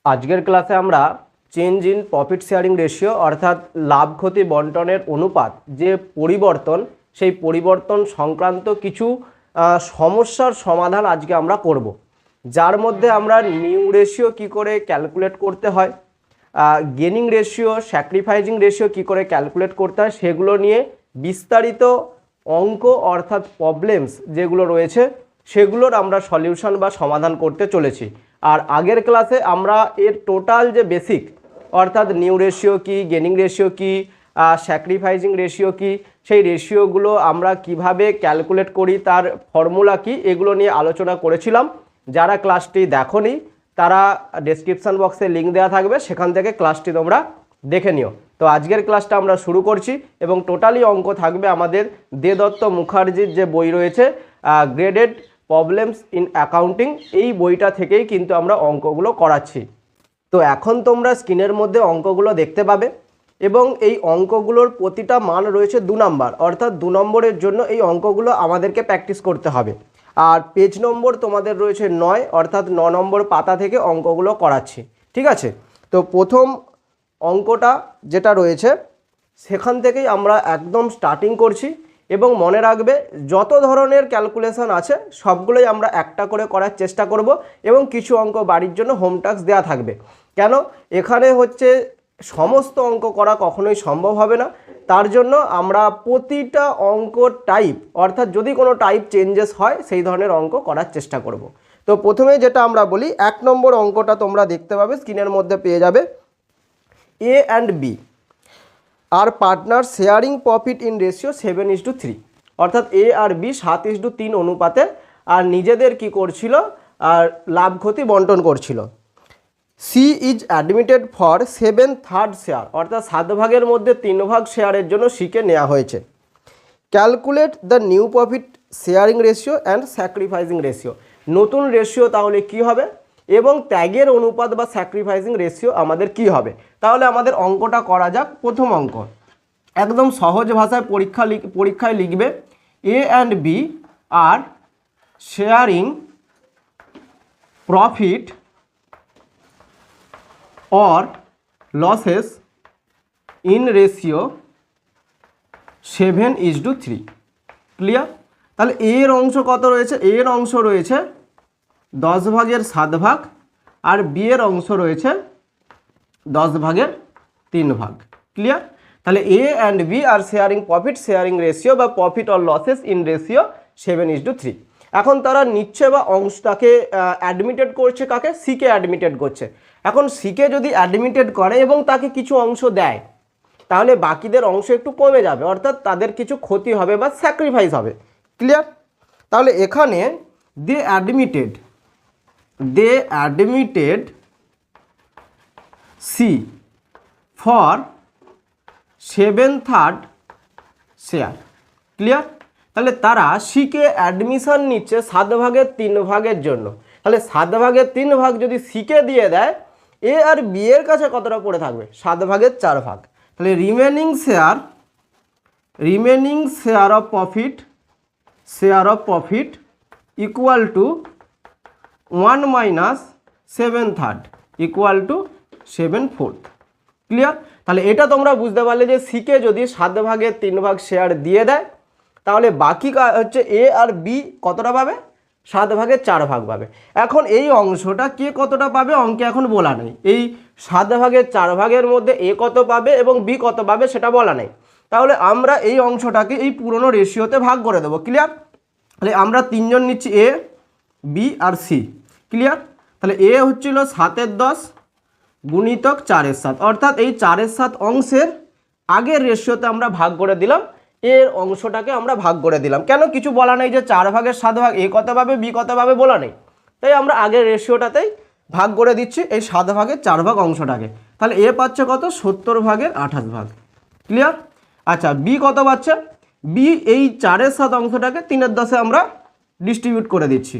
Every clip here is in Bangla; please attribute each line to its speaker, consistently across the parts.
Speaker 1: আজকের ক্লাসে আমরা change in profit sharing ratio অর্থাৎ লাভ ক্ষতি বন্টনের অনুপাত যে পরিবর্তন, সেই পরিবর্তন সংক্রান্ত কিছু সমস্যার সমাধান আজকে আমরা করব, যার মধ্যে আমরা নিউ রেশিও কি করে ক্যালকুলেট করতে হয়, গেনিং রেশিও, স্যাক্রিফাইজিং রেশিও কি করে ক্যালকুলেট করতে হয়, সেগুলো নিয়ে বিস্তারিত অঙ্ক অর্থাৎ প্রবলেমস যেগুলো রয়েছে সেগুলোর আমরা সলিউশন বা সমাধান করতে চলেছি। আর আগের ক্লাসে আমরা এর টোটাল যে বেসিক অর্থাৎ নিউ রেশিও কি, গেনিং রেশিও কি, স্যাক্রিফাইজিং রেশিও কি, সেই রেশিওগুলো আমরা কিভাবে ক্যালকুলেট করি, তার ফর্মুলা কি, এগুলো নিয়ে আলোচনা করেছিলাম। যারা ক্লাসটি দেখোনি তারা ডেসক্রিপশান বক্সে লিঙ্ক দেওয়া থাকবে, সেখান থেকে ক্লাসটি তোমরা দেখে নিও। তো আজকের ক্লাসটা আমরা শুরু করছি এবং টোটালি অঙ্ক থাকবে আমাদের দেদত্ত মুখার্জির যে বই রয়েছে গ্রেডেড প্রবলেমস ইন অ্যাকাউন্টিং, এই বইটা থেকেই কিন্তু আমরা অঙ্কগুলো করাচ্ছি। তো এখন তোমরা স্ক্রিনের মধ্যে অঙ্কগুলো দেখতে পাবে এবং এই অঙ্কগুলোর প্রতিটা মান রয়েছে 2 নম্বর, অর্থাৎ 2 নম্বরের জন্য এই অঙ্কগুলো আমাদেরকে প্র্যাকটিস করতে হবে। আর পেজ নম্বর তোমাদের রয়েছে 9, অর্থাৎ 9 নম্বর পাতা থেকে অঙ্কগুলো করাচ্ছি, ঠিক আছে? তো প্রথম অঙ্কটা যেটা রয়েছে সেখান থেকেই আমরা একদম স্টার্টিং করছি এবং মনে রাখবে যত ধরনের ক্যালকুলেশন আছে সবগুলোই আমরা একটা করে করার চেষ্টা করব এবং কিছু অঙ্ক বাড়ির জন্য হোম টাস্ক দেওয়া থাকবে। কেন, এখানে হচ্ছে সমস্ত অঙ্ক করা কখনোই সম্ভব হবে না, তার জন্য আমরা প্রতিটা অঙ্ক টাইপ অর্থাৎ যদি কোনো টাইপ চেঞ্জেস হয় সেই ধরনের অঙ্ক করার চেষ্টা করব। তো প্রথমে যেটা আমরা বলি 1 নম্বর অঙ্কটা তোমরা দেখতে পাবে, স্ক্রিনের মধ্যে পেয়ে যাবে। A and B are partner sharing profit in ratio 7:3, অর্থাৎ এ আর বি 7:3 অনুপাতে আর নিজেদের কি করছিল, আর লাভ ক্ষতি বন্টন করছিল। She is admitted for 7/3 share, অর্থাৎ 7 ভাগের মধ্যে 3 ভাগ শেয়ারের জন্য সিকে নেওয়া হয়েছে। Calculate the new profit sharing ratio and sacrificing ratio, নতুন রেশিও তাহলে কি হবে এবং ত্যাগের অনুপাত বা স্যাক্রিফাইজিং রেশিও আমাদের কি হবে। তাহলে আমাদের অঙ্কটা করা যাক। প্রথম অঙ্ক একদম সহজ ভাষায় পরীক্ষায় লিখবে, A and B are sharing profit or losses in ratio 7:3, clear? তাহলে এর অংশ কত রয়েছে, এর অংশ রয়েছে 10 ভাগের 7 ভাগ আর বি এর অংশ রয়েছে 10 ভাগের 3 ভাগ, ক্লিয়ার? তাহলে A and B are sharing profit sharing ratio বা profit or losses in ratio 7:3। এখন তারা নিচ্ছে বা অংশটাকে অ্যাডমিটেড করছে, কাকে? সিকে অ্যাডমিটেড করছে। এখন সিকে যদি অ্যাডমিটেড করে এবং তাকে কিছু অংশ দেয় তাহলে বাকিদের অংশ একটু কমে যাবে, অর্থাৎ তাদের কিছু ক্ষতি হবে বা স্যাক্রিফাইস হবে, ক্লিয়ার? তাহলে এখানে they admitted C for 7/3 share, clear? তাহলে তারা সিকে অ্যাডমিশন নিচ্ছে 7 ভাগের 3 ভাগের জন্য। তাহলে 7 ভাগের 3 ভাগ যদি সিকে দিয়ে দেয়, এ আর বি এর কাছে কতটা পড়ে থাকবে? 7 ভাগের 4 ভাগ। তাহলে remaining share of profit equal to 1 - 7/3 equal to 7/4, clear? তাহলে এটা তোমরা বুঝতে পারলে যে সিকে যদি 7 ভাগের 3 ভাগ শেয়ার দিয়ে দেয় তাহলে বাকি হচ্ছে এ আর বি কতটা পাবে? 7 ভাগের 4 ভাগ পাবে। এখন এই অংশটা কে কতটা পাবে অঙ্কে এখন বলা নেই, এই 7 ভাগের 4 ভাগের মধ্যে এ কত পাবে এবং বি কত পাবে সেটা বলা নেই। তাহলে আমরা এই অংশটাকে এই পুরনো রেশিওতে ভাগ করে দেবো, ক্লিয়ার? তাহলে আমরা 3 জন নিচ্ছি, এ, বি আর সি, ক্লিয়ার? তাহলে এ হচ্ছিল 7/10 গুণিতক 4/7, অর্থাৎ এই 4/7 অংশের আগের রেশিওতে আমরা ভাগ করে দিলাম, এর অংশটাকে আমরা ভাগ করে দিলাম। কেন? কিছু বলা নেই যে 4 ভাগের 7 ভাগ এ কত পাবে বি কত পাবে বলা নেই, তাই আমরা আগের রেশিওটাতেই ভাগ করে দিচ্ছি এই 7 ভাগের 4 ভাগ অংশটাকে। তাহলে এ পাচ্ছে কত? 70 ভাগের 28 ভাগ, ক্লিয়ার? আচ্ছা, বি কত পাচ্ছে? বি এই 4/7 অংশটাকে 3/10 আমরা ডিস্ট্রিবিউট করে দিচ্ছি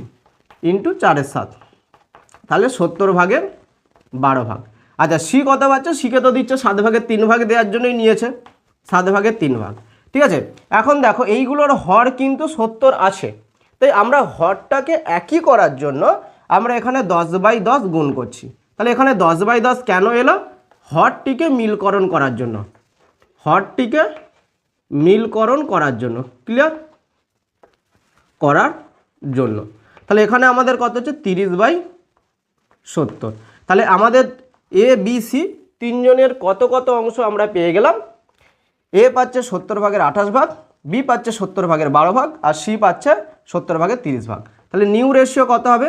Speaker 1: ইন্টু 4/7, তাহলে 70 ভাগের 12 ভাগ। আচ্ছা, সি কত পাচ্ছে? সিকে তো দিচ্ছে 7 ভাগের 3 ভাগ দেওয়ার জন্যই নিয়েছে, 7 ভাগের 3 ভাগ, ঠিক আছে? এখন দেখো এইগুলোর হর কিন্তু 70 আছে, তাই আমরা হরটাকে একই করার জন্য আমরা এখানে 10/10 গুণ করছি। তাহলে এখানে 10/10 কেন এলো? হরটিকে মিলকরণ করার জন্য, হরটিকে মিলকরণ করার জন্য, ক্লিয়ার, করার জন্য। তাহলে এখানে আমাদের কত হচ্ছে 30/70। তাহলে আমাদের এ বি সি তিনজনের কত কত অংশ আমরা পেয়ে গেলাম। এ পাচ্ছে 70/28, বি পাচ্ছে 70/12, আর সি পাচ্ছে 70/30। তাহলে নিউ রেশিও কত হবে?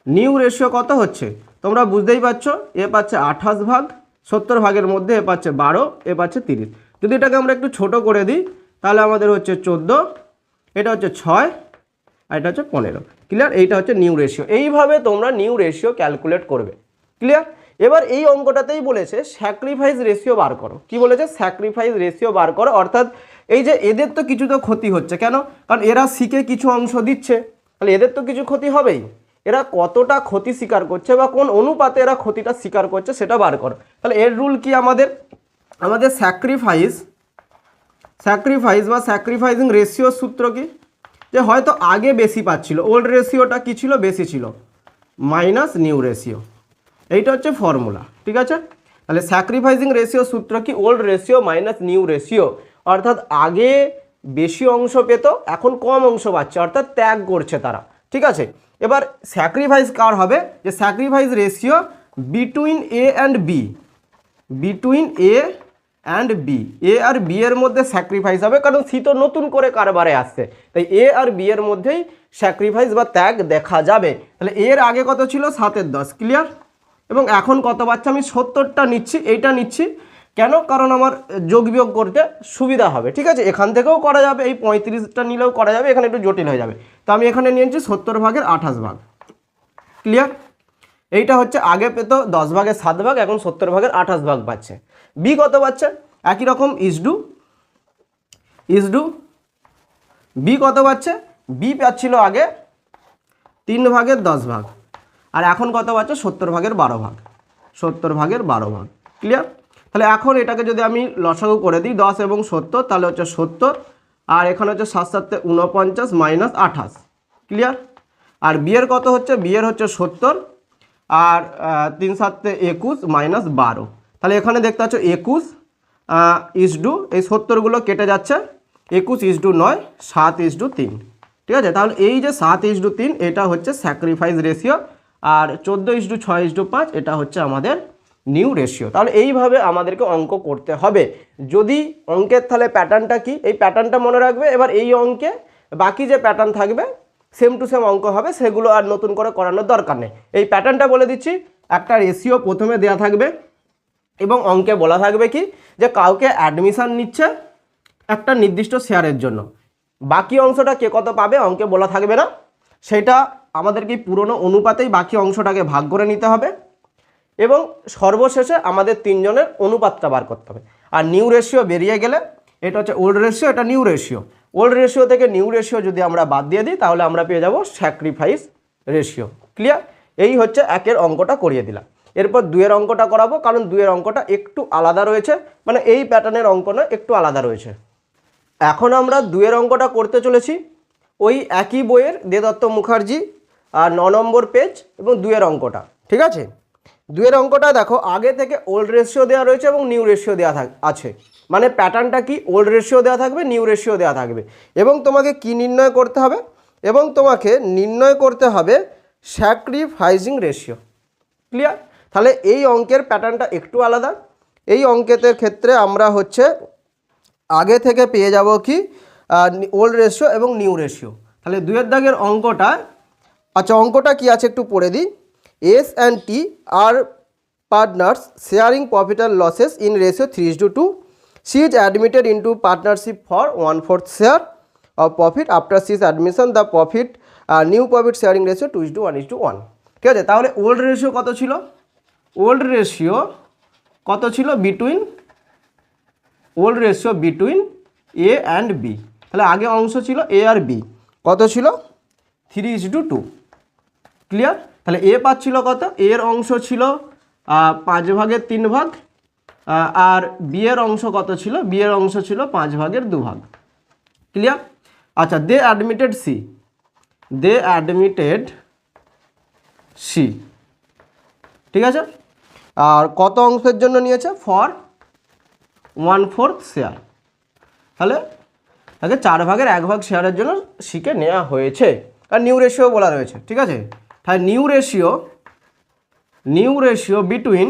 Speaker 1: নিউ রেশিও কত হচ্ছে তোমরা বুঝতেই পারছো। এ পাচ্ছে 28 70 মধ্যে এ পাচ্ছে 12, এ পাচ্ছে 30। যদি এটাকে আমরা একটু ছোট করে দিই তাহলে আমাদের হচ্ছে 14, এটা হচ্ছে 6, আর এটা হচ্ছে 15। ক্লিয়ার? এইটা হচ্ছে নিউ রেশিও। এইভাবে তোমরা নিউ রেশিও ক্যালকুলেট করবে। ক্লিয়ার? এবার এই অঙ্কটাতেই বলেছে স্যাক্রিফাইস রেশিও বার করো। কি বলেছে? স্যাক্রিফাইস রেশিও বার করো। অর্থাৎ এই যে এদের তো কিছু তো ক্ষতি হচ্ছে, কেন? কারণ এরা সিকে কিছু অংশ দিচ্ছে, তাহলে এদের তো কিছু ক্ষতি হবেই। এরা কতটা ক্ষতি স্বীকার করছে বা কোন অনুপাতে এরা ক্ষতিটা স্বীকার করছে সেটা বার করো। তাহলে এর রুল কি? আমাদের স্যাক্রিফাইস বা স্যাক্রিফাইসিং রেশিওর সূত্র কি? যে হয়তো আগে বেশি পাচ্ছিল, ওল্ড রেশিওটা কি ছিল? বেশি ছিল, মাইনাস নিউ রেশিও। এইটা হচ্ছে ফর্মুলা। ঠিক আছে? তাহলে স্যাক্রিফাইসিং রেশিও সূত্র কি? Old ratio minus new ratio. অর্থাৎ আগে বেশি অংশ পেত, এখন কম অংশ পাচ্ছে, অর্থাৎ ত্যাগ করছে তারা। ঠিক আছে? এবার স্যাক্রিফাইস কার হবে? যে sacrifice ratio between A and B, between A and B, A আর বি এর মধ্যে স্যাক্রিফাইস হবে, কারণ সি তো নতুন করে কারবারে আসছে, তাই এ আর বি এর মধ্যেই স্যাক্রিফাইস বা ত্যাগ দেখা যাবে। তাহলে এর আগে কত ছিল? 7/10। ক্লিয়ার? এবং এখন কত পাচ্ছে? আমি 70টা নিচ্ছি, এইটা নিচ্ছি কেন? কারণ আমার যোগ বিয়োগ করতে সুবিধা হবে। ঠিক আছে? এখান থেকেও করা যাবে, এই 35টা নিলেও করা যাবে, এখানে একটু জটিল হয়ে যাবে। তো আমি এখানে নিয়েছি 70/28। ক্লিয়ার? এইটা হচ্ছে আগে পেত 10/7, এখন 70/28 পাচ্ছে। বি কত পাচ্ছে? একই রকম ইসডু বি কত পাচ্ছে? বি পাচ্ছিল আগে 3/10, আর এখন কত পাচ্ছে? 70/12, 70/12। ক্লিয়ার? তাহলে এখন এটাকে যদি আমি লসাগু করে দিই 10 এবং 70, তাহলে হচ্ছে 70, আর এখানে হচ্ছে 7 7 49 মাইনাস 28। ক্লিয়ার? আর বিয়ের কত হচ্ছে? বিয়ের হচ্ছে 70, আর 3 7 21 মাইনাস 12। তাহলে এখানে দেখতে পাচ্ছ 21 ইসডু, এই 70গুলো কেটে যাচ্ছে, 21:9, 7:3। ঠিক আছে? তাহলে এই যে 7:3 এটা হচ্ছে স্যাক্রিফাইস রেশিও, আর 14:6:5 এটা হচ্ছে আমাদের নিউ রেশিও। তাহলে এইভাবে আমাদেরকে অঙ্ক করতে হবে। যদি অঙ্কের তাহলে প্যাটার্নটা কি? এই প্যাটার্নটা মনে রাখবে। এবার এই অঙ্কে বাকি যে প্যাটার্ন থাকবে সেম টু সেম অঙ্ক হবে, সেগুলো আর নতুন করে করানোর দরকার নেই। এই প্যাটার্নটা বলে দিচ্ছি। একটা রেশিও প্রথমে দেওয়া থাকবে এবং অঙ্কে বলা থাকবে কি? যে কাউকে অ্যাডমিশন নিচ্ছে একটা নির্দিষ্ট শেয়ারের জন্য, বাকি অংশটা কে কত পাবে অঙ্কে বলা থাকবে না, সেটা আমাদেরকে পুরনো অনুপাতেই বাকি অংশটাকে ভাগ করে নিতে হবে, এবং সর্বশেষে আমাদের তিনজনের অনুপাতটা বার করতে হবে। আর নিউ রেশিও বেরিয়ে গেলে, এটা হচ্ছে ওল্ড রেশিও, এটা নিউ রেশিও। ওল্ড রেশিও থেকে নিউ রেশিও যদি আমরা বাদ দিয়ে দিই তাহলে আমরা পেয়ে যাব স্যাক্রিফাইস রেশিও। ক্লিয়ার? এই হচ্ছে একের অঙ্কটা করিয়ে দিলাম। এরপর দুয়ের অঙ্কটা করাবো, কারণ দুয়ের অঙ্কটা একটু আলাদা রয়েছে, মানে এই প্যাটার্নের অঙ্ক না, একটু আলাদা রয়েছে। এখন আমরা দুয়ের অঙ্কটা করতে চলেছি ওই একই বইয়ের, দেদত্ত মুখার্জি, আর 9 নম্বর পেজ এবং দুয়ের অঙ্কটা। ঠিক আছে? দুয়ের অঙ্কটা দেখো, আগে থেকে ওল্ড রেশিও দেওয়া রয়েছে এবং নিউ রেশিও দেওয়া আছে। মানে প্যাটার্নটা কি? ওল্ড রেশিও দেওয়া থাকবে, নিউ রেশিও দেওয়া থাকবে, এবং তোমাকে কি নির্ণয় করতে হবে? এবং তোমাকে নির্ণয় করতে হবে স্যাক্রিফাইসিং রেশিও। ক্লিয়ার? তাহলে এই অঙ্কের প্যাটার্নটা একটু আলাদা। এই অঙ্কের ক্ষেত্রে আমরা হচ্ছে আগে থেকে পেয়ে যাব কি? ওল্ড রেশিও এবং নিউ রেশিও। তাহলে দুয়ের দাগের অঙ্কটা, আচ্ছা অঙ্কটা কি আছে একটু পড়ে দিই। S and T are partners sharing profit and losses in ratio 3:2. She is admitted into partnership for 1/4 share of profit. After she is admission, the profit new profit sharing ratio 2:1:1. ঠিক আছে? তাহলে ওল্ড রেশিও কত ছিল? ওল্ড রেশিও কত ছিল? Old ratio between A and B. তাহলে আগে অংশ ছিল এ আর বি, কত ছিল? 3:2। ক্লিয়ার? তাহলে এ পাচ্ছিল কত? এর অংশ ছিল 5/3, আর বি এর অংশ কত ছিল? বি এর অংশ ছিল 5/2। ক্লিয়ার? আচ্ছা, দে অ্যাডমিটেড সি, ঠিক আছে। আর কত অংশের জন্য নিয়েছে? For 1/4 share. তাহলে তাকে 4/1 শেয়ারের জন্য শিখে নেওয়া হয়েছে। আর নিউ রেশিও বলা রয়েছে, ঠিক আছে। তাহলে new ratio between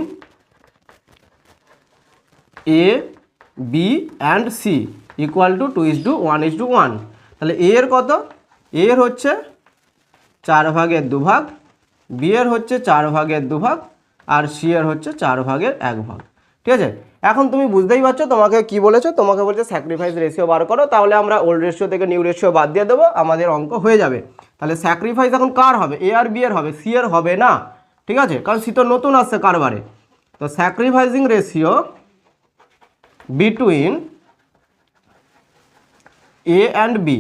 Speaker 1: A B and C equal to 2:1:1। তাহলে এ এর কত? এ এর হচ্ছে 4/2, বি এর হচ্ছে 4/2 আর সি এর হচ্ছে 4/1। ঠিক আছে। এখন তুমি বুঝতেই পারছো তোমাকে কি বলেছো, তোমাকে বলছে স্যাক্রিফাইস রেশিও বার করো, তাহলে আমরা ওল্ড রেশিও থেকে নিউ রেশিও বাদ দিয়ে দেবো, আমাদের অঙ্ক হয়ে যাবে। তাহলে স্যাক্রিফাইস এখন কার হবে? এ আর বি এর হবে, সি এর হবে না, ঠিক আছে, কারণ সি তো নতুন আসছে কারবারে। তো sacrificing ratio between A and B.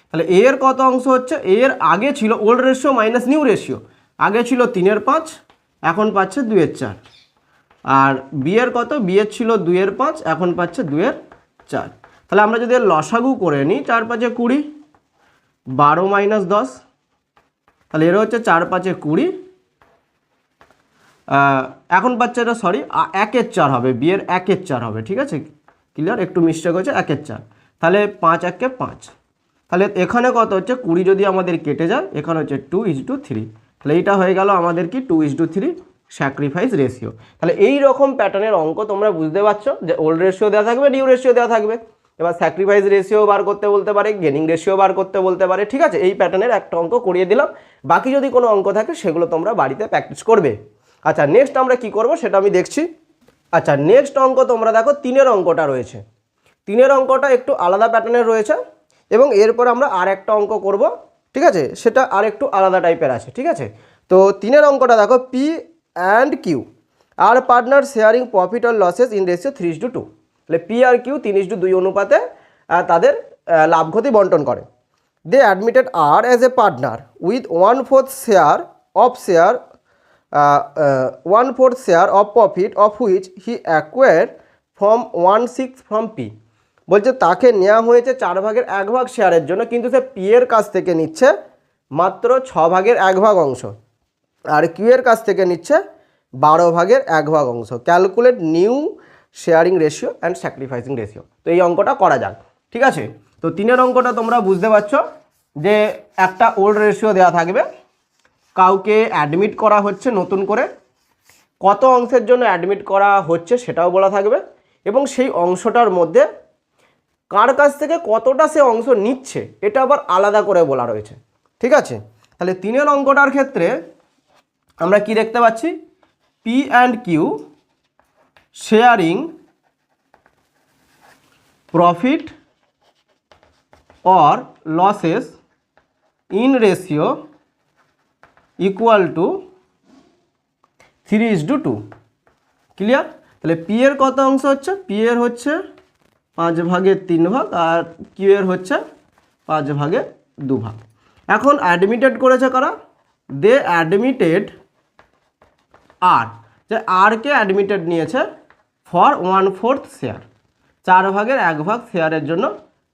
Speaker 1: তাহলে এ এর কত অংশ হচ্ছে? এ এর আগে ছিল old ratio minus new ratio, আগে ছিল 3/5, এখন পাচ্ছে 2/4। আর বি এর কত? বি এর ছিল 2/5, এখন পাচ্ছে 2/4। তাহলে আমরা যদি লসাগু করে নিই, 4×5 = 20, 12 - 10, তাহলে এর হচ্ছে 4×5 = 20। এখন পাচ্ছে এটা, সরি, 1/4 হবে, বি এর 1/4 হবে, ঠিক আছে, ক্লিয়ার, একটু মিস্টেক হচ্ছে, 1/4। তাহলে 5×1=5। তাহলে এখানে কত হচ্ছে? 20 যদি আমাদের কেটে যায়, এখানে হচ্ছে 2:3। তাহলে এইটা হয়ে গেল আমাদের কি? 2:3 স্যাক্রিফাইস রেশিও। তাহলে এই রকম প্যাটার্নের অঙ্ক তোমরা বুঝতে পারছো যে ওল্ড রেশিও দেওয়া থাকবে, নিউ রেশিও দেওয়া থাকবে, এবার স্যাক্রিফাইস রেশিও বার করতে বলতে পারে, গেনিং রেশিও বার করতে বলতে পারে, ঠিক আছে। এই প্যাটার্নের একটা অঙ্ক করিয়ে দিলাম, বাকি যদি কোনো অঙ্ক থাকে সেগুলো তোমরা বাড়িতে প্র্যাকটিস করবে। আচ্ছা, নেক্সট আমরা কি করব সেটা আমি দেখছি। আচ্ছা, নেক্সট অঙ্ক তোমরা দেখো, 3-এর অঙ্কটা রয়েছে। 3-এর অঙ্কটা একটু আলাদা প্যাটার্নের রয়েছে, এবং এরপর আমরা আর একটা অঙ্ক করব, ঠিক আছে, সেটা আর একটু আলাদা টাইপের আছে, ঠিক আছে। তো 3-এর অঙ্কটা দেখো, P and Q are partner sharing profit or losses in ratio 3:2। তাহলে পি আর কিউ 3:2 অনুপাতে তাদের লাভ ক্ষতি বন্টন করে। They admitted R as a partner with 1/4 share of profit of which he acquired from 1/6 from P. বলছে তাকে নেওয়া হয়েছে 4/1 শেয়ারের জন্য, কিন্তু সে পি এর কাছ থেকে নিচ্ছে মাত্র 6/1 অংশ, আর কিউ এর কাছ থেকে নিচ্ছে 12/1 অংশ। Calculate new sharing ratio and sacrificing ratio. তো এই অঙ্কটা করা যাক, ঠিক আছে। তো 3-এর অঙ্কটা তোমরা বুঝতে পারছো যে একটা ওল্ড রেশিও দেওয়া থাকবে, কাউকে অ্যাডমিট করা হচ্ছে নতুন করে, কত অংশের জন্য অ্যাডমিট করা হচ্ছে সেটাও বলা থাকবে, এবং সেই অংশটার মধ্যে কার কাছ থেকে কতটা সে অংশ নিচ্ছে এটা আবার আলাদা করে বলা রয়েছে, ঠিক আছে। তাহলে 3-এর অঙ্কটার ক্ষেত্রে আমরা কি দেখতে পাচ্ছি? P and Q sharing profit or losses in ratio equal to 3:2। Clear? তাহলে পি এর কত অংশ হচ্ছে? পি এর হচ্ছে 5/3 আর কিউ এর হচ্ছে 5/2। এখন অ্যাডমিটেড করেছে কারা? দে অ্যাডমিটেড আর, যে আরকে অ্যাডমিটেড নিয়েছে ফর 1/4 শেয়ার, 4/1 শেয়ারের জন্য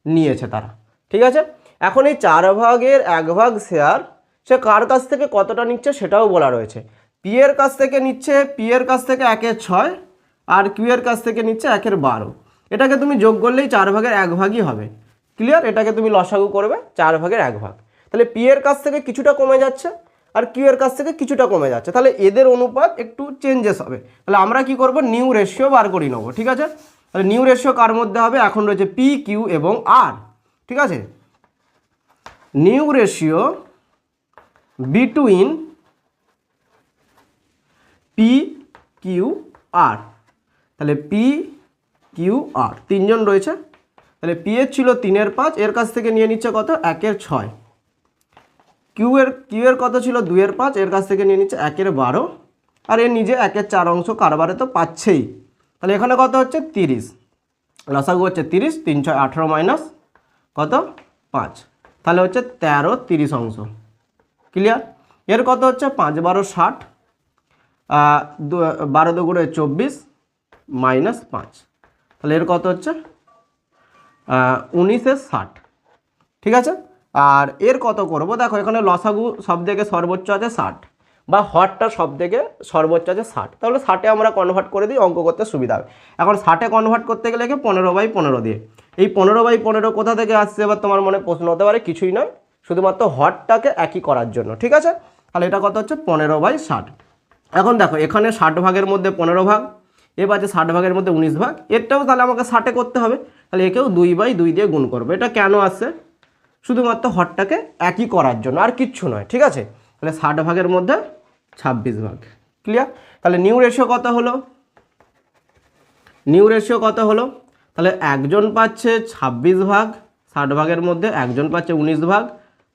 Speaker 1: নিয়েছে তারা, ঠিক আছে। এখন এই 4/1 শেয়ার সে কার কাছ থেকে কতটা নিচ্ছে সেটাও বলা রয়েছে। পি এর কাছ থেকে নিচ্ছে, পি এর কাছ থেকে 1/6 আর কিউ এর কাছ থেকে নিচ্ছে 1/12। এটাকে তুমি যোগ করলেই 4/1 হবে, ক্লিয়ার। এটাকে তুমি লসাগু করবে, 4/1। তাহলে পি এর কাছ থেকে কিছুটা কমে যাচ্ছে আর কিউ এর কাছ থেকে কিছুটা কমে যাচ্ছে, তাহলে এদের অনুপাত একটু চেঞ্জেস হবে। তাহলে আমরা কি করব? নিউ রেশিও বার করে নেবো, ঠিক আছে। তাহলে নিউ রেশিও কার মধ্যে হবে? এখন রয়েছে পি, কিউ এবং আর, ঠিক আছে। New ratio between P, Q, R. তাহলে পি, কিউ, আর, 3জন রয়েছে। তাহলে পি এর ছিল 3/5, এর কাছ থেকে নিয়ে নিচ্ছে কত? 1/6। কিউ এর কত ছিল? 2/5, এর কাছ থেকে নিয়ে নিচ্ছে 1/12, আর এর নিজে 1/4 অংশ কারবারে তো পাচ্ছেই। তাহলে এখানে কত হচ্ছে? 30। লসাগু হচ্ছে 30, 3 × 6 = 18 মাইনাস কত? 5, তাহলে হচ্ছে 13 30 অংশ, ক্লিয়ার। এর কত হচ্ছে? 5×12 = 60, 12 × 2 = 24 মাইনাস 5, তাহলে এর কত হচ্ছে? 19/60, ঠিক আছে। আর এর কত করব? দেখো এখানে লসাগু সব থেকে সর্বোচ্চ আছে 60, বা হরটা সব থেকে সর্বোচ্চ আছে 60, তাহলে 60-এ আমরা কনভার্ট করে দিই, অঙ্ক করতে সুবিধা হবে। এখন 60-এ কনভার্ট করতে গেলে কি 15/15 দিয়ে, এই 15/15 কোথা থেকে আসছে এবার তোমার মনে প্রশ্ন হতে পারে, কিছুই নয়, শুধুমাত্র হরটাকে একই করার জন্য, ঠিক আছে। তাহলে এটা কত হচ্ছে 15/60। এখন দেখো এখানে 60 ভাগের মধ্যে 15 ভাগ, এবার আছে 60 ভাগের মধ্যে 19 ভাগ, এরটাও তাহলে আমাকে 60-এ করতে হবে, তাহলে একেও 2/2 দিয়ে গুণ করবো। এটা কেন আসছে, শুধুমাত্র হরটাকে একই করার জন্য, আর কিচ্ছু নয়, ঠিক আছে। তাহলে 60 ভাগের মধ্যে 26 ভাগ, ক্লিয়ার। তাহলে নিউ রেশিও কত হলো, নিউ রেশিও কত হলো, তাহলে একজন পাচ্ছে 26 ভাগ, 60 ভাগের মধ্যে একজন পাচ্ছে 19 ভাগ,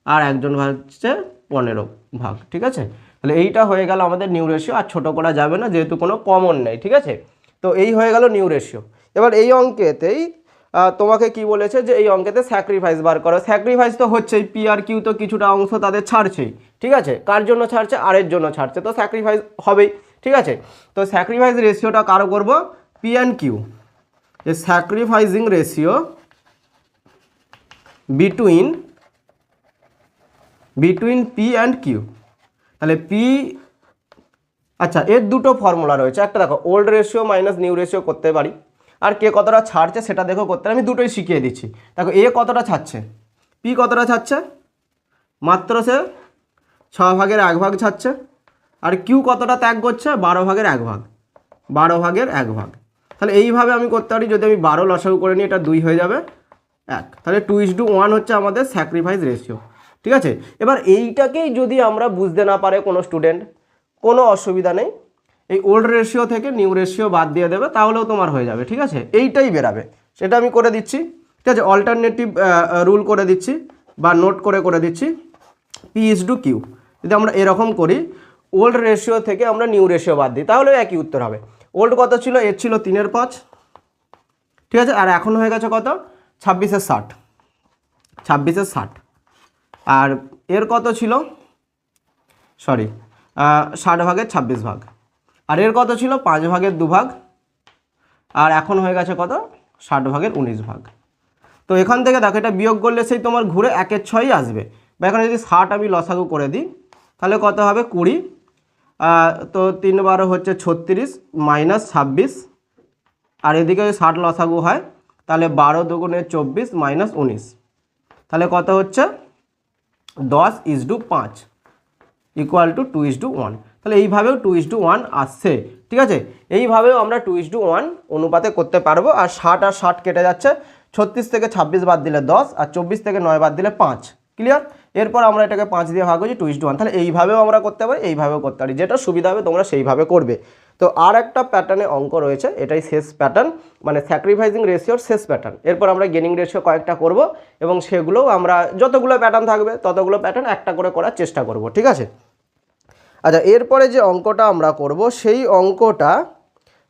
Speaker 1: আর একজন পাচ্ছে 15 ভাগ, ঠিক আছে। তাহলে এইটা হয়ে গেল আমাদের নিউ রেশিও, আর ছোটো করা যাবে না যেহেতু কোনো কমন নেই, ঠিক আছে। তো এই হয়ে গেল নিউ রেশিও। এবার এই অঙ্কেতেই তোমাকে কি বলেছে যে এই অঙ্কেতে স্যাক্রিফাইস বার করো, স্যাক্রিফাইস তো হচ্ছেই, পি আর কিউ তো কিছুটা অংশ তাদের ছাড়ছেই, ঠিক আছে। কার জন্য ছাড়ছে, আর এর জন্য ছাড়ছে, তো স্যাক্রিফাইস হবেই, ঠিক আছে। তো স্যাক্রিফাইস রেশিওটা কারো করব, P and Q, a sacrificing ratio between P and Q. তাহলে পি, আচ্ছা এর দুটো ফর্মুলা রয়েছে, একটা দেখো old ratio minus new ratio করতে পারি, আর কে কতটা ছাড়ছে সেটা দেখো করতে, আমি দুটোই শিখিয়ে দিচ্ছি। দেখো এ কতটা ছাড়ছে, পি কতটা ছাড়ছে, মাত্র সে 6/1 ছাড়ছে, আর কিউ কতটা ত্যাগ করছে, 12/1, 12/1। তাহলে এইভাবে আমি করতে পারি, যদি আমি 12 লসাগু করে নিই, এটা 2 হয়ে যাবে 1, তাহলে 2:1 হচ্ছে আমাদের স্যাক্রিফাইস রেশিও, ঠিক আছে। এবার এইটাকেই যদি আমরা বুঝতে না পারে কোনো স্টুডেন্ট, কোনো অসুবিধা নেই, এই ওল্ড রেশিও থেকে নিউ রেশিও বাদ দিয়ে দেবে, তাহলেও তোমার হয়ে যাবে, ঠিক আছে। এইটাই বেরাবে, সেটা আমি করে দিচ্ছি, ঠিক আছে। অল্টারনেটিভ রুল করে দিচ্ছি বা নোট করে দিচ্ছি, P/Q। যদি আমরা এরকম করি, ওল্ড রেশিও থেকে আমরা নিউ রেশিও বাদ দিই, তাহলে একই উত্তর হবে। ওল্ড কত ছিল, এর ছিল 3/5, ঠিক আছে, আর এখন হয়ে গেছে কত, 26/60, 26/60। আর এর কত ছিল, সরি 60/26, আর এর কত ছিল 5/2, আর এখন হয়ে গেছে কত 60/19। তো এখান থেকে দেখো এটা বিয়োগ করলে সেই তোমার ঘুরে 1/6 আসবে, বা এখানে যদি 60 আমি লসাগু করে দিই, তাহলে কত হবে 20, তো 3/12 হচ্ছে 36 মাইনাস 26, আর এদিকে 60 লসাগু হয়, তাহলে 12 দুগুণে 24 মাইনাস 19, তাহলে কত হচ্ছে 10:5 ইকুয়াল টু 2:1। তাহলে এইভাবেও 2:1 আসছে, ঠিক আছে। এইভাবেও আমরা 2:1 অনুপাতে করতে পারবো। আর 60 আর 60 কেটে যাচ্ছে, 36 থেকে 26 বাদ দিলে 10, আর 24 থেকে 9 বাদ দিলে 5, ক্লিয়ার। এরপর আমরা এটাকে 5 দিয়ে ভাগ করছি, 2:1। তাহলে এইভাবেও আমরা করতে পারি, এইভাবেও করতে পারি, যেটা সুবিধা হবে তোমরা সেইভাবে করবে। তো আর একটা প্যাটার্নে অঙ্ক রয়েছে, এটাই শেষ প্যাটার্ন, মানে স্যাক্রিফাইসিং রেশিওর শেষ প্যাটার্ন। এরপর আমরা গেনিং রেশিও কয়েকটা করব, এবং সেগুলোও আমরা যতগুলো প্যাটার্ন থাকবে ততগুলো প্যাটার্ন একটা করে করার চেষ্টা করব, ঠিক আছে। আচ্ছা এরপরে যে অঙ্কটা আমরা করব, সেই অঙ্কটা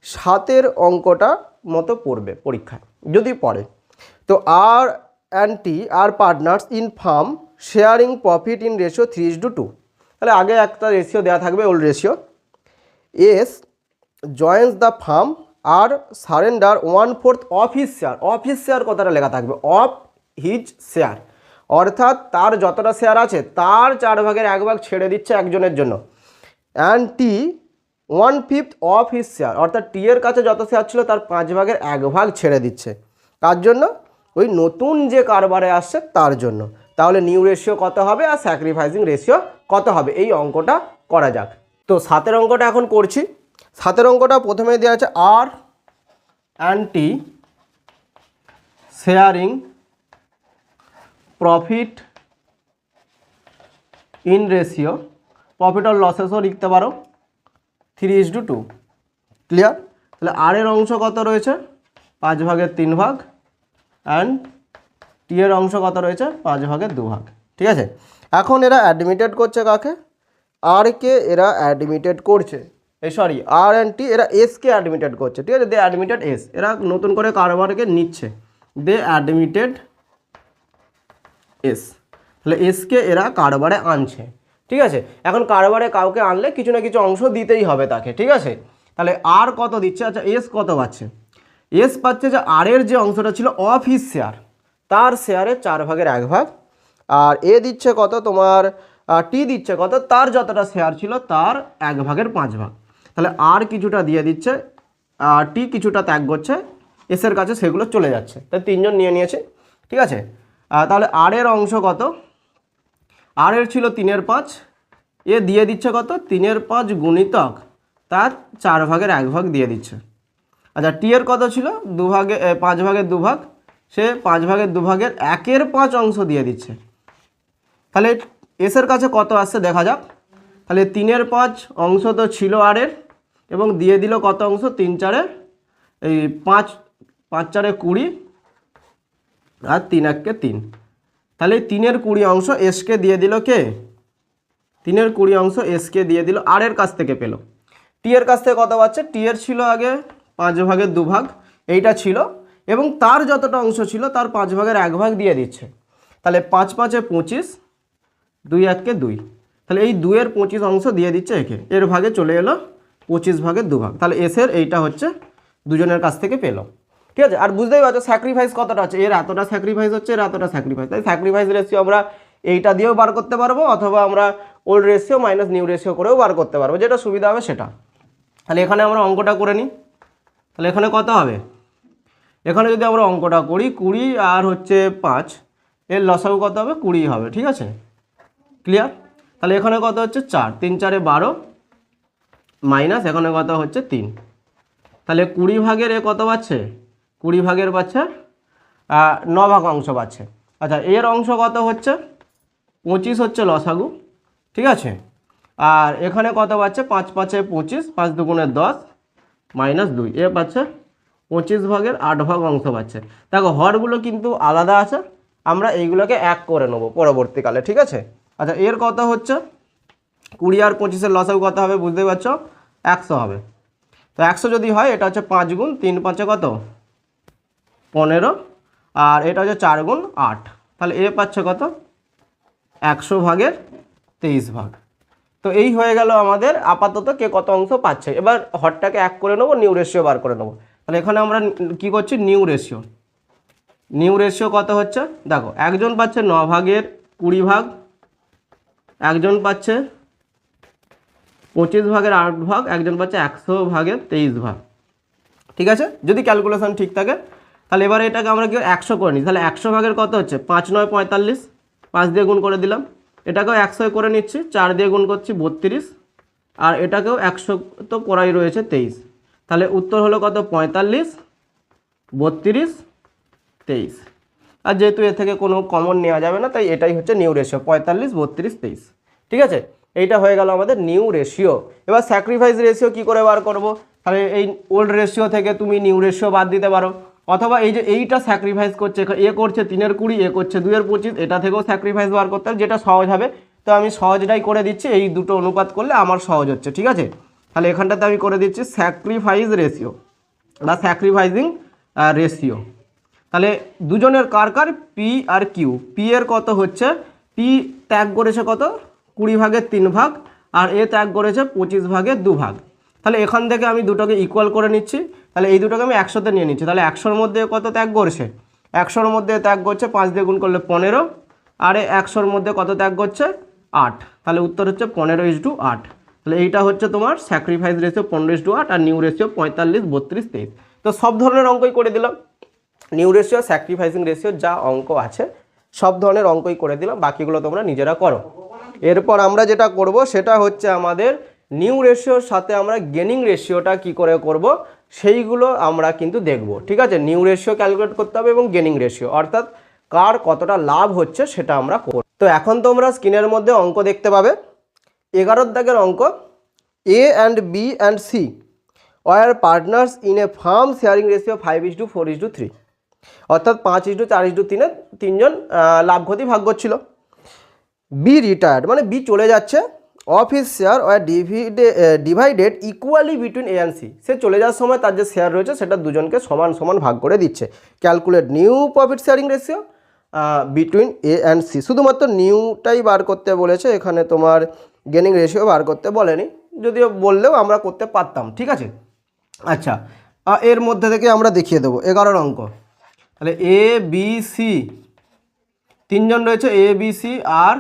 Speaker 1: 7-এর অঙ্কটা মতো পড়বে পরীক্ষায় যদি পড়ে। তো R and T are partners in firm sharing profit in ratio 3:2। তাহলে আগে একটা রেশিও দেওয়া থাকবে, old ratio. S joins the firm R surrender 1/4 of his share, of his share কথাটা লেখা থাকবে, অফ হিজ শেয়ার, অর্থাৎ তার যতটা শেয়ার আছে তার 4/1 ছেড়ে দিচ্ছে একজনের জন্য। And T 1/5 of his share, অর্থাৎ টি এর কাছে যত শেয়ার ছিল তার 5/1 ছেড়ে দিচ্ছে, কার জন্য, ওই নতুন যে কারবারে আসছে তার জন্য। তাহলে নিউ রেশিও কত হবে আর স্যাক্রিফাইসিং রেশিও কত হবে, এই অঙ্কটা করা যাক। তো 7-এর অঙ্কটা এখন করছি। 7-এর অঙ্কটা প্রথমে দেওয়া আছে R and T sharing profit in ratio, profit আর লসেসও লিখতে পারো, 3:2, ক্লিয়ার। তাহলে আর এর অংশ কত রয়েছে 5/3, অ্যান্ড টি এর অংশ কত রয়েছে 5/2, ঠিক আছে। এখন এরা অ্যাডমিটেড করছে কাকে, আর কে এরা অ্যাডমিটেড করছে, সরি আর অ্যান্ড টি এরা এস কে অ্যাডমিটেড করছে, ঠিক আছে। দে অ্যাডমিটেড এস, এরা নতুন করে কারবারকে নিচ্ছে, দে অ্যাডমিটেড এস, তাহলে এসকে এরা কারবারে আনছে, ঠিক আছে। এখন কারবারে কাউকে আনলে কিছু না কিছু অংশ দিতেই হবে তাকে, ঠিক আছে। তাহলে আর কত দিচ্ছে, আচ্ছা এস কত পাচ্ছে, এস পাচ্ছে যে আর এর যে অংশটা ছিল অফ হিজ শেয়ার, তার শেয়ারের 4/1, আর এ দিচ্ছে কত তোমার টি দিচ্ছে কত, তার যতটা শেয়ার ছিল তার 1/5 তাহলে আর কিছুটা দিয়ে দিচ্ছে, টি কিছুটা ত্যাগ করছে, এসের কাছে সেগুলো চলে যাচ্ছে, তাই 3জন নিয়ে নিয়েছে। ঠিক আছে, তাহলে আর এর অংশ কত, আর এর ছিল 3/5, এ দিয়ে দিচ্ছে কত 3/5 গুণিতক তার 4/1 দিয়ে দিচ্ছে। আচ্ছা টি এর কত ছিল 5/2, সে 5/2 1/5 অংশ দিয়ে দিচ্ছে। তাহলে এসের কাছে কত আসছে দেখা যাক। তাহলে 3/5 অংশ তো ছিল আর এর, এবং দিয়ে দিল কত অংশ 3 4 এই 5 5 4 20 আর 3 1 3। তাহলে 3/20 অংশ এসকে দিয়ে দিল কে, 3/20 অংশ এসকে দিয়ে দিল আর এর কাছ থেকে পেল। টি এর কাছ থেকে কত পাচ্ছে, টি এর ছিল আগে 5/2 এইটা ছিল, এবং তার যতটা অংশ ছিল তার 5/1 দিয়ে দিচ্ছে। তাহলে 5 5 25, 2 1 2, তাহলে এই 2/25 অংশ দিয়ে দিচ্ছে একে, এর ভাগে চলে এলো 25/2। তাহলে এসের এইটা হচ্ছে দুজনের কাছ থেকে পেলো। ঠিক আছে, আর বুঝতেই পারছো স্যাক্রিফাইস কতটা হচ্ছে, এর এতটা স্যাক্রিফাইস হচ্ছে, এর এতটা স্যাক্রিফাইস, তাই স্যাক্রিফাইস রেশিও আমরা এইটা দিয়েও বার করতে পারবো, অথবা আমরা old ratio minus new ratio করেও বার করতে পারবো, যেটা সুবিধা হবে সেটা। তাহলে এখানে আমরা অঙ্কটা করে নিই। তাহলে এখানে কত হবে, এখানে যদি আমরা অঙ্কটা করি 20 আর হচ্ছে 5, এর লসাগু কত হবে 20 হবে। ঠিক আছে, ক্লিয়ার। তাহলে এখানে কত হচ্ছে 4, 3 4 12 মাইনাস এখানে কত হচ্ছে 3, তাহলে 20 এ কত পাচ্ছে, 20 পাচ্ছে 9 অংশ পাচ্ছে। আচ্ছা এর অংশ কত হচ্ছে 25 হচ্ছে লসাগু। ঠিক আছে, আর এখানে কত পাচ্ছে 5 5 25, 5 2 10 মাইনাস 2, এ পাচ্ছে 25/8 অংশ পাচ্ছে। দেখো হরগুলো কিন্তু আলাদা আছে, আমরা এইগুলোকে এক করে নেবো পরবর্তীকালে। ঠিক আছে, আচ্ছা এর কত হচ্ছে 20 আর 25-এর লসাগু কত হবে বুঝতেই পারছো, 100 হবে। তো 100 যদি হয়, এটা হচ্ছে 5 গুণ 3 5 কত 15, আর এটা হচ্ছে 4 গুণ 8, তাহলে এ পাচ্ছে কত 100/23। তো এই হয়ে গেল আমাদের আপাতত কে কত অংশ পাচ্ছে। এবার হরটাকে এক করে নেবো, নিউ রেশিও বার করে নেবো। তাহলে এখানে আমরা কি করছি, নিউ রেশিও। নিউ রেশিও কত হচ্ছে দেখো, একজন পাচ্ছে 9/20, একজন পাচ্ছে 25/8, একজন পাচ্ছে 100/23। ঠিক আছে, যদি ক্যালকুলেশন ঠিক থাকে তাহলে এবারে এটাকে আমরা কি 100 করে নিই। তাহলে 100 কত হচ্ছে 5 9 45, 5 দিয়ে গুণ করে দিলাম, এটাকেও 100 করে নিচ্ছি, 4 দিয়ে গুণ করছি 32, আর এটাকেও 100 তো করাই রয়েছে 23। তাহলে উত্তর হলো কত 45 32 23। আর যেহেতু এ থেকে কোনো কমন নেওয়া যাবে না, তাই এটাই হচ্ছে নিউ রেশিও 45 32 23। ঠিক আছে, এইটা হয়ে গেল আমাদের নিউ রেশিও। এবার স্যাক্রিফাইস রেশিও কি করে বার করব, তাহলে এই ওল্ড রেশিও থেকে তুমি নিউ রেশিও বাদ দিতে পারো, অথবা এই যে এইটা স্যাক্রিফাইস করছে, এ করছে 3/20, এ করছে 2/25, এটা থেকেও স্যাক্রিফাইস বার করতে হবে, যেটা সহজ হবে। তো আমি সহজটাই করে দিচ্ছি, এই দুটো অনুপাত করলে আমার সহজ হচ্ছে। ঠিক আছে, তাহলে এখানটাতে আমি করে দিচ্ছি স্যাক্রিফাইস রেশিও বা স্যাক্রিফাইসিং রেশিও। তাহলে দুজনের কার কার পি আর কিউ, পি এর কত হচ্ছে, পি ত্যাগ করেছে কত 20/3, আর এ ত্যাগ করেছে 25/2। তাহলে এখান থেকে আমি দুটোকে ইকুয়াল করে নিচ্ছি, তাহলে এই দুটোকে আমি 100-তে নিয়ে নিচ্ছি। তাহলে 100-র মধ্যে কত ত্যাগ করছে, 100-র মধ্যে ত্যাগ করছে 5 দিয়ে গুণ করলে 15, আর 100-র মধ্যে কত ত্যাগ করছে 8, তাহলে উত্তর হচ্ছে 15:8। তাহলে এইটা হচ্ছে তোমার স্যাক্রিফাইস রেশিও 15:8, আর নিউ রেশিও 45 32 23। তো সব ধরনের অঙ্কই করে দিলাম, নিউ রেশিও স্যাক্রিফাইসিং রেশিও যা অঙ্ক আছে সব ধরনের অঙ্কই করে দিলাম, বাকিগুলো তোমরা নিজেরা করো। এরপর আমরা যেটা করব সেটা হচ্ছে আমাদের নিউ রেশিওর সাথে আমরা গেনিং রেশিওটা কি করে করব সেইগুলো আমরা কিন্তু দেখব। ঠিক আছে, নিউ রেশিও ক্যালকুলেট করতে হবে এবং গেনিং রেশিও, অর্থাৎ কার কতটা লাভ হচ্ছে সেটা আমরা করব। তো এখন তোমরা স্ক্রিনের মধ্যে অঙ্ক দেখতে পাবে, 11 দাগের অঙ্ক, A and B and C were partners in a firm sharing ratio 5:4:3, অর্থাৎ 5:4:3-এ তিনজন লাভ ক্ষতি ভাগ করছিল। বি রিটায়ার্ড, মানে বি চলে যাচ্ছে, of his share were divided equally between A and C, সে চলে যাওয়ার সময় তার যে শেয়ার রয়েছে সেটা দুজনকে সমান সমান ভাগ করে দিচ্ছে। Calculate new profit sharing ratio between A and C, শুধুমাত্র নিউটাই বার করতে বলেছে, এখানে তোমার গেনিং রেশিও বার করতে বলেনি, যদিও বললেও আমরা করতে পারতাম। ঠিক আছে, আচ্ছা এর মধ্যে থেকে আমরা দেখিয়ে দেবো 11 অঙ্ক। তাহলে এ বি সি তিনজন রয়েছে, A B C are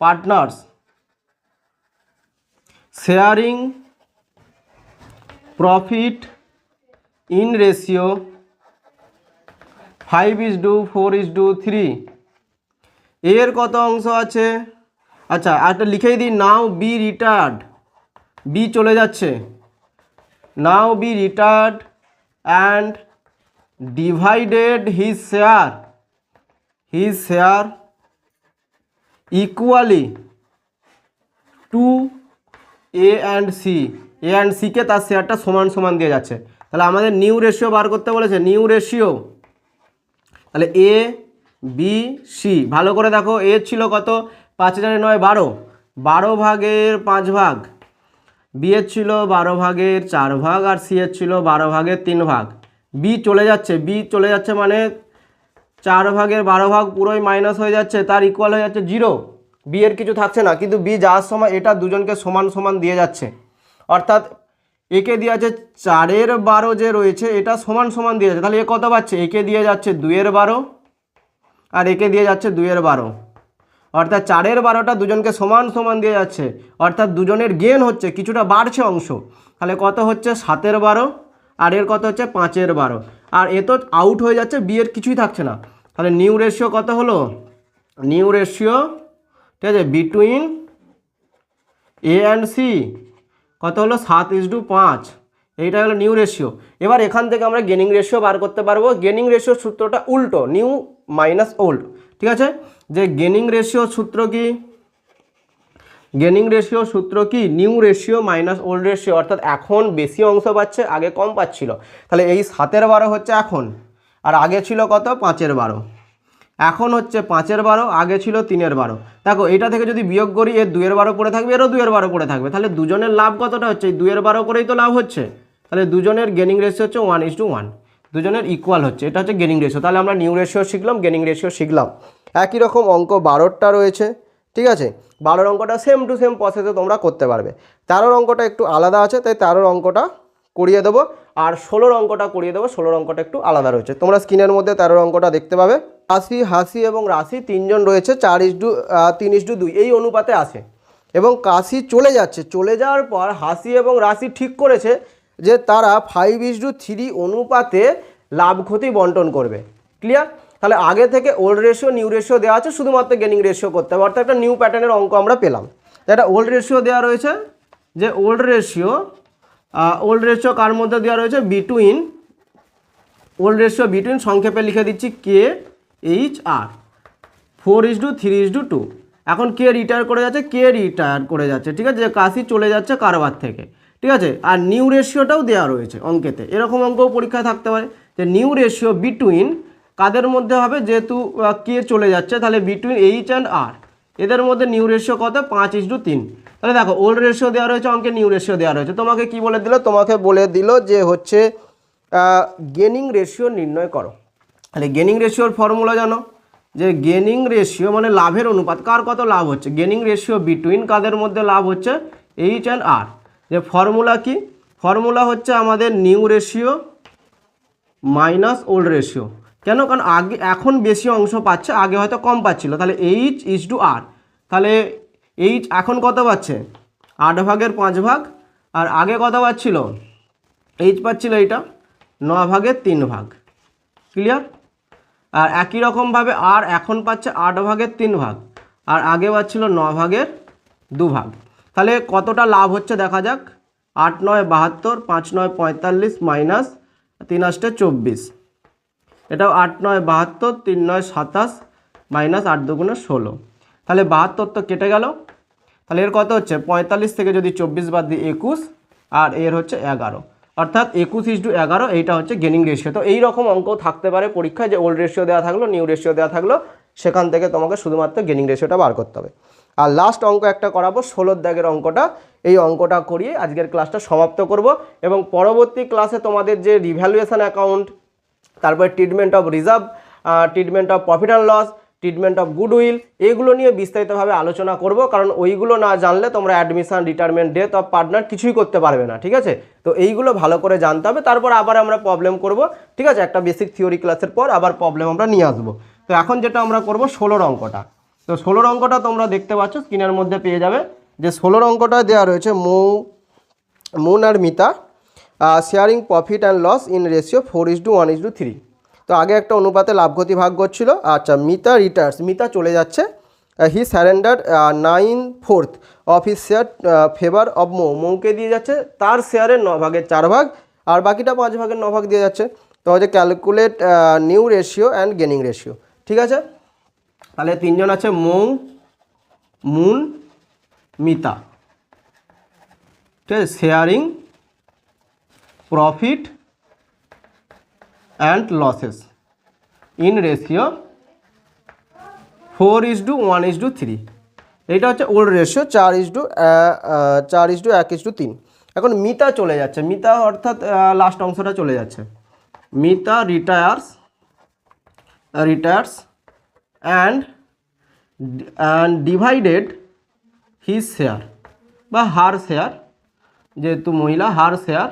Speaker 1: partners sharing profit in ratio 5:4:3। এর কত অংশ আছে? আচ্ছা একটা লিখেই দিই, নাও বি রিটায়ার্ড, বি চলে যাচ্ছে, now B retired and divided his share equally to A and সিকে তার শেয়ারটা সমান সমান দিয়ে যাচ্ছে। তাহলে আমাদের নিউ রেশিও বার করতে বলেছে, নিউ রেশিও, তাহলে এ বি সি। ভালো করে দেখো, এ ছিল কত? 5/9 12 ভাগের 5 ভাগ, বি এর ছিল 12 ভাগের 4 ভাগ, আর সি এর ছিল 12 ভাগের 3 ভাগ। বি চলে যাচ্ছে মানে 4 ভাগের 12 ভাগ পুরোই মাইনাস হয়ে যাচ্ছে, তার ইকুয়াল হয়ে যাচ্ছে 0। বি এর কিছু থাকছে না, কিন্তু বি যাওয়ার সময় এটা দুজনকে সমান সমান দিয়ে যাচ্ছে, অর্থাৎ একে দিয়ে আছে 4/12 যে রয়েছে এটা সমান সমান দিয়ে যাচ্ছে। তাহলে এ কত পাচ্ছে? একে দিয়ে যাচ্ছে 2/12 আর একে দিয়ে যাচ্ছে 2/12, অর্থাৎ 4/12টা দুজনকে সমান সমান দিয়ে যাচ্ছে, অর্থাৎ দুজনের গেন হচ্ছে, কিছুটা বাড়ছে অংশ। তাহলে কত হচ্ছে? 7/12, আর এর কত হচ্ছে? 5/12। আর এ তো আউট হয়ে যাচ্ছে, বি এর কিছুই থাকছে না। তাহলে নিউ রেশিও কত হলো? নিউ রেশিও, ঠিক আছে, বিটুইন এ অ্যান্ড সি কত হলো? 7:5। এইটা হলো নিউ রেশিও। এবার এখান থেকে আমরা গেনিং রেশিও বার করতে পারবো। গেনিং রেশিওর সূত্রটা উল্টো, নিউ মাইনাস ওল্ড, ঠিক আছে। যে গেনিং রেশিও সূত্র কি? গেনিং রেশিও সূত্র কি? New ratio minus old ratio, অর্থাৎ এখন বেশি অংশ পাচ্ছে, আগে কম পাচ্ছিল। তাহলে এই 7/12 হচ্ছে এখন, আর আগে ছিল কত? 5/12। এখন হচ্ছে 5/12, আগে ছিল 3/12। দেখো এটা থেকে যদি বিয়োগ করি, এর 2/12 পড়ে থাকবে, এরও 2/12 পড়ে থাকবে। তাহলে দুজনের লাভ কতটা হচ্ছে? এই 2/12 করেই তো লাভ হচ্ছে। তাহলে দুজনের গেনিং রেশিও হচ্ছে 1:1, দুজনের ইকুয়াল হচ্ছে। এটা হচ্ছে গেনিং রেশিও। তাহলে আমরা নিউ রেশিও শিখলাম, গেনিং রেশিও শিখলাম। একই রকম অঙ্ক 12টা রয়েছে, ঠিক আছে। 12 অঙ্কটা সেম টু সেম প্রসেসে তোমরা করতে পারবে। 13 অঙ্কটা একটু আলাদা আছে, তাই 13 অঙ্কটা করিয়ে দেবো, আর 16 অঙ্কটা করিয়ে দেবো। 16 অঙ্কটা একটু আলাদা রয়েছে, তোমরা স্ক্রিনের মধ্যে 13 অঙ্কটা দেখতে পাবে। হাসি এবং রাশি তিনজন রয়েছে, 4:3:2 এই অনুপাতে আছে, এবং কাশি চলে যাচ্ছে। চলে যাওয়ার পর হাসি এবং রাশি ঠিক করেছে যে তারা 5:3 অনুপাতে লাভ ক্ষতি বন্টন করবে। ক্লিয়ার? তাহলে আগে থেকে ওল্ড রেশিও নিউ রেশিও দেওয়া আছে, শুধুমাত্র গেনিং রেশিও করতে হবে, অর্থাৎ একটা নিউ প্যাটার্নের অঙ্ক আমরা পেলাম। যেটা ওল্ড রেশিও দেওয়া রয়েছে, যে ওল্ড রেশিও কার মধ্যে দেওয়া রয়েছে? বিটুইন, ওল্ড রেশিও বিটুইন, সংক্ষেপে লিখে দিচ্ছি কে এইচ আর 4:3:2। এখন কে রিটায়ার করে যাচ্ছে, ঠিক আছে, যে কাশি চলে যাচ্ছে কারবার থেকে, ঠিক আছে। আর নিউ রেশিওটাও দেওয়া রয়েছে অঙ্কেতে, এরকম অঙ্কও পরীক্ষায় থাকতে পারে যে নিউ রেশিও বিটুইন কাদের মধ্যে হবে? যেহেতু কে চলে যাচ্ছে, তাহলে বিটুইন এইচ অ্যান্ড আর, এদের মধ্যে নিউ রেশিও কত? 5:3। তাহলে দেখো ওল্ড রেশিও দেওয়া রয়েছে, অঙ্কে নিউ রেশিও দেওয়া রয়েছে। তোমাকে কি বলে দিল? তোমাকে বলে দিল যে হচ্ছে গেনিং রেশিও নির্ণয় করো। তাহলে গেনিং রেশিওর ফর্মুলা জানো, যে গেনিং রেশিও মানে লাভের অনুপাত, কার কত লাভ হচ্ছে। গেনিং রেশিও বিটুইন কাদের মধ্যে লাভ হচ্ছে? এইচ অ্যান্ড আর। যে ফর্মুলা কি? ফর্মুলা হচ্ছে আমাদের new ratio minus old ratio. কেন? কারণ আগে এখন বেশি অংশ পাচ্ছে, আগে হয়তো কম পাচ্ছিল। তাহলে H/R, তাহলে এইচ এখন কত পাচ্ছে? 8/5 আর আগে কত পাচ্ছিল? এইচ পাচ্ছিল এইটা 9/3। ক্লিয়ার? আর একই রকমভাবে আর এখন পাচ্ছে 8/3 আর আগে পাচ্ছিল 9/2। তাহলে কতটা লাভ হচ্ছে দেখা যাক। 8×9 72, 5×9 45, মাইনাস 3×8 24। এটাও 8×9 72, 3×9 27, মাইনাস 8×2 16। তাহলে 72 তো কেটে গেল। তাহলে এর কত হচ্ছে? 45 থেকে যদি 24 বাদ দিই 21, আর এর হচ্ছে 11, অর্থাৎ 21:11। এইটা হচ্ছে গেনিং রেশিও। তো এইরকম অঙ্ক থাকতে পারে পরীক্ষায়, যে ওল্ড রেশিও দেওয়া থাকলো, নিউ রেশিও দেওয়া থাকলো, সেখান থেকে তোমাকে শুধুমাত্র গেনিং রেশিওটা বার করতে হবে। আর লাস্ট অঙ্ক একটা করাবো, 16 দাগের অঙ্কটা। এই অঙ্কটা করিয়ে আজকের ক্লাসটা সমাপ্ত করব, এবং পরবর্তী ক্লাসে তোমাদের যে রিভ্যালুয়েশন অ্যাকাউন্ট, তারপরে treatment of reserve, treatment of profit and loss, treatment of goodwill, এগুলো নিয়ে বিস্তারিতভাবে আলোচনা করব। কারণ ওইগুলো না জানলে তোমরা admission, retirement, death of partner কিছুই করতে পারবে না, ঠিক আছে। তো এইগুলো ভালো করে জানতে হবে, তারপর আবার আমরা প্রবলেম করব, ঠিক আছে। একটা বেসিক থিওরি ক্লাসের পর আবার প্রবলেম আমরা নিয়ে আসবো। তো এখন যেটা আমরা করব 16 অঙ্কটা। তো তো 16 অঙ্কটা তোমরা দেখতে পাচ্ছ স্ক্রিনের মধ্যে পেয়ে যাবে, যে 16 অঙ্কটা দেওয়া রয়েছে মুন আর Mita sharing profit and loss in ratio 4:1:3। তো আগে একটা অনুপাতে লাভ ক্ষতি ভাগ করছিল। আচ্ছা, মিতা রিটায়ার্স, মিতা চলে যাচ্ছে। He surrender 9/4 of his share favour of মৌকে দিয়ে যাচ্ছে তার শেয়ারের 9/4, আর বাকিটা 5/9 দিয়ে যাচ্ছে। তো হচ্ছে calculate new ratio and gaining ratio. ঠিক আছে, তাহলে তিনজন আছে মুন মিতা, ঠিক আছে, sharing profit and losses in ratio 4:1:3। এইটা হচ্ছে ওল্ড রেশিও 4:1:3। এখন মিতা চলে যাচ্ছে, মিতা অর্থাৎ লাস্ট অংশটা চলে যাচ্ছে। Mita রিটায়ার্স and divided his share বা হার শেয়ার, যেহেতু মহিলা, হার শেয়ার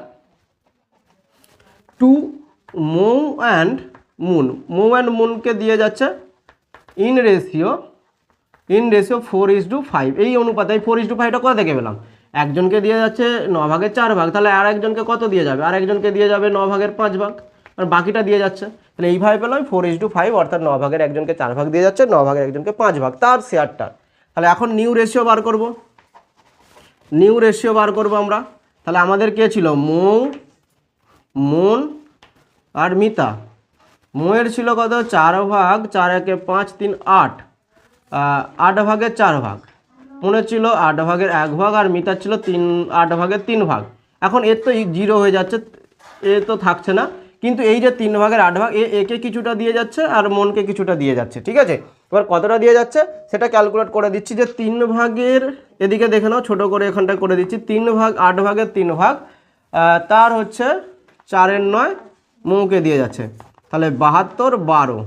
Speaker 1: টু মৌ অ্যান্ড মুনকে দিয়ে যাচ্ছে ইন রেশিও 4:5। এই অনুপাতে 4:5টা কোথা থেকে পেলাম? একজনকে দিয়ে যাচ্ছে 9/4, তাহলে আর একজনকে কত দিয়ে যাবে? আর একজনকে দিয়ে যাবে 9/5, আর বাকিটা দিয়ে যাচ্ছে। তাহলে এইভাবে পেলাম 4:5, অর্থাৎ 9/এর একজনকে 4 দিয়ে যাচ্ছে, 9/এর একজনকে 5 তার শেয়ারটা। তাহলে এখন নিউ রেশিও বার করব আমরা। তাহলে আমাদের কে ছিল? মুন আর মিতা। মোয়ের ছিল কত? 4/, 4×1=5, 3 8, 8/4। মনে ছিল 8/1, আর মিতার ছিল 8/3। এখন এর তো 0 হয়ে যাচ্ছে, এ তো থাকছে না, কিন্তু এই যে 3/8 একে কিছুটা দিয়ে যাচ্ছে আর মনকে কিছুটা দিয়ে যাচ্ছে। ঠিক আছে, এবার কতটা দিয়ে যাচ্ছে সেটা ক্যালকুলেট করে দিচ্ছি। যে 3/, এদিকে দেখে নাও, ছোটো করে এখানটা করে দিচ্ছি, 3/, 8/3, তার হচ্ছে 4/9 মৌকে দিয়ে যাচ্ছে। তাহলে 72, 12,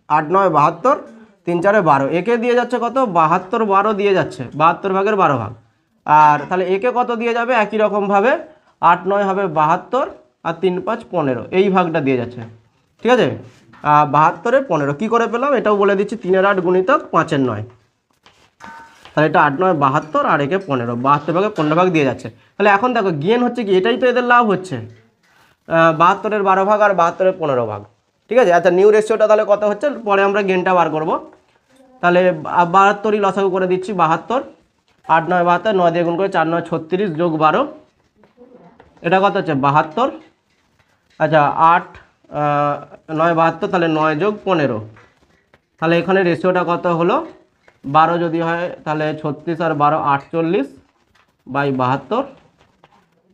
Speaker 1: 8 9 72, 3 4 12। একে দিয়ে যাচ্ছে কত? 72, 12 দিয়ে যাচ্ছে, 72/12। আর তাহলে একে কত দিয়ে যাবে? একই রকমভাবে 8 9 হবে 72, আর 3 5 15, এই ভাগটা দিয়ে যাচ্ছে। ঠিক আছে, 72 15 কী করে পেলাম এটাও বলে দিচ্ছি। 3 8 গুণিতক 5 9, তাহলে এটা 8 9 72, আর একে 15, 72/15 দিয়ে যাচ্ছে। তাহলে এখন দেখো গেন হচ্ছে কি? এটাই তো এদের লাভ হচ্ছে, 72 12 আর 72 15। ঠিক আছে, আচ্ছা নিউ রেশিওটা তাহলে কত হচ্ছে পরে আমরা গেনটা বার করব। তাহলে 72ই লসাগু করে দিচ্ছি, 72, 8 9 72, 9 দিয়ে গুণ করে 4 9 36 যোগ 12, এটা কত হচ্ছে? 72। আচ্ছা 8 9 72, তাহলে 9 যোগ 15, তাহলে এখানে রেশিওটা কত হলো? 12 যদি হয় তাহলে 36 আর 12 48/72,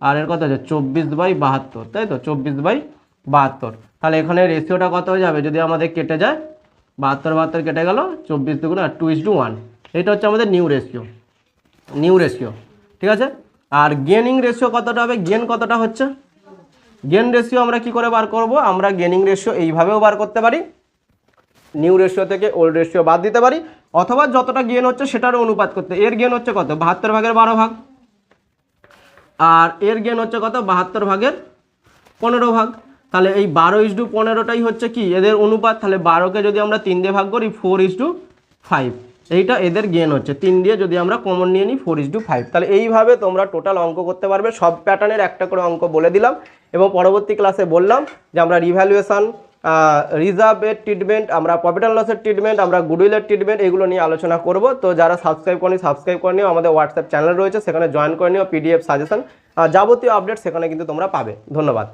Speaker 1: আর এর কত আছে? 24/72, তাই তো, 24/72। তাহলে এখানে রেশিওটা কত হয়ে যাবে যদি আমাদের কেটে যায়? 72 কেটে গেল, 24 দুগুণ 2:1। এটা হচ্ছে আমাদের নিউ রেশিও। ঠিক আছে, আর গেনিং রেশিও কতটা হবে? গেন কতটা হচ্ছে? গেন রেশিও আমরা কি করে বার করব? আমরা গেনিং রেশিও এইভাবেও বার করতে পারি, নিউ রেশিও থেকে ওল্ড রেশিও বাদ দিতে পারি, অথবা যতটা গেন হচ্ছে সেটারও অনুপাত করতে। এর গেন হচ্ছে কত? 72/12, আর এর গেন হচ্ছে কত? 72/15। তাহলে এই 12:15টাই হচ্ছে কি এদের অনুপাত। তাহলে 12কে যদি আমরা 3 দিয়ে ভাগ করি 4:5, এইটা এদের গেন হচ্ছে। 3 দিয়ে যদি আমরা কমন নিয়ে নিই 4:5। তাহলে এইভাবে তোমরা টোটাল অঙ্ক করতে পারবে। সব প্যাটার্নের একটা করে অঙ্ক বলে দিলাম, এবং পরবর্তী ক্লাসে বললাম যে আমরা রিভ্যালুয়েশন, রিজার্ভের ট্রিটমেন্ট, আমরা প্রফিট অ্যান্ড লসের ট্রিটমেন্ট, আমরা গুডউইলের ট্রিটমেন্ট, এগুলো নিয়ে আলোচনা করব। তো যারা সাবস্ক্রাইব করে নিও, আমাদের হোয়াটসঅ্যাপ চ্যানেল রয়েছে, সেখানে জয়েন করে নিও। PDF সাজেশন, যাবতীয় আপডেট সেখানে কিন্তু তোমরা পাবে। ধন্যবাদ।